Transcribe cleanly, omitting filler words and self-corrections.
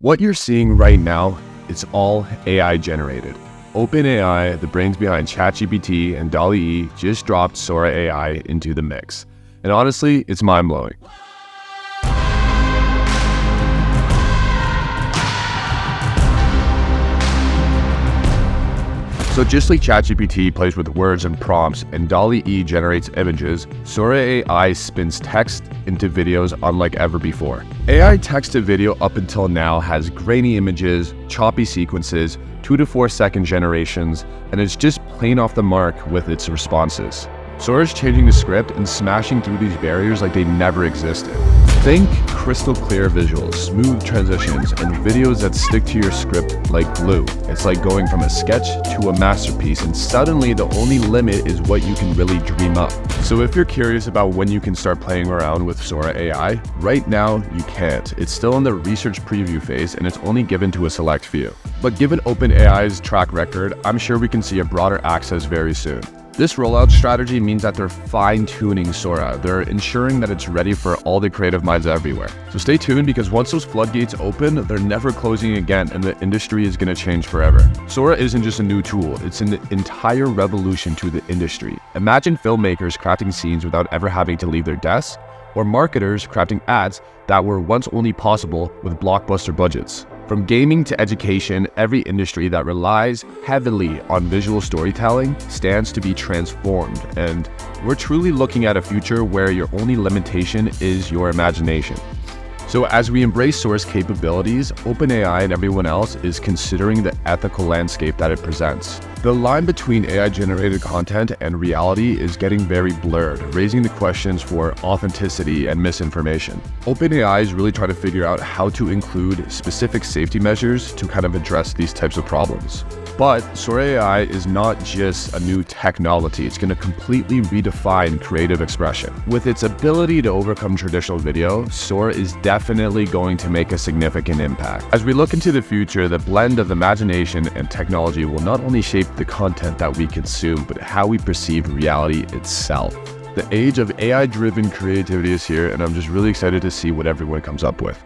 What you're seeing right now, it's all AI generated. OpenAI, the brains behind ChatGPT and DALL-E, just dropped Sora AI into the mix. And honestly, it's mind-blowing. So just like ChatGPT plays with words and prompts and DALL-E generates images, Sora AI spins text into videos unlike ever before. AI text to video up until now has grainy images, choppy sequences, 2 to 4 second generations, and it's just plain off the mark with its responses. Sora's changing the script and smashing through these barriers like they never existed. Think crystal clear visuals, smooth transitions, and videos that stick to your script like glue. It's like going from a sketch to a masterpiece, and suddenly the only limit is what you can really dream up. So if you're curious about when you can start playing around with Sora AI, right now you can't. It's still in the research preview phase and it's only given to a select few. But given OpenAI's track record, I'm sure we can see a broader access very soon. This rollout strategy means that they're fine-tuning Sora. They're ensuring that it's ready for all the creative minds everywhere. So stay tuned, because once those floodgates open, they're never closing again and the industry is going to change forever. Sora isn't just a new tool, it's an entire revolution to the industry. Imagine filmmakers crafting scenes without ever having to leave their desks, or marketers crafting ads that were once only possible with blockbuster budgets. From gaming to education, every industry that relies heavily on visual storytelling stands to be transformed, and we're truly looking at a future where your only limitation is your imagination. So as we embrace Sora's capabilities, OpenAI and everyone else is considering the ethical landscape that it presents. The line between AI-generated content and reality is getting very blurred, raising the questions for authenticity and misinformation. OpenAI is really trying to figure out how to include specific safety measures to kind of address these types of problems. But Sora AI is not just a new technology, it's going to completely redefine creative expression. With its ability to overcome traditional video, Sora is definitely going to make a significant impact. As we look into the future, the blend of imagination and technology will not only shape the content that we consume, but how we perceive reality itself. The age of AI-driven creativity is here, and I'm just really excited to see what everyone comes up with.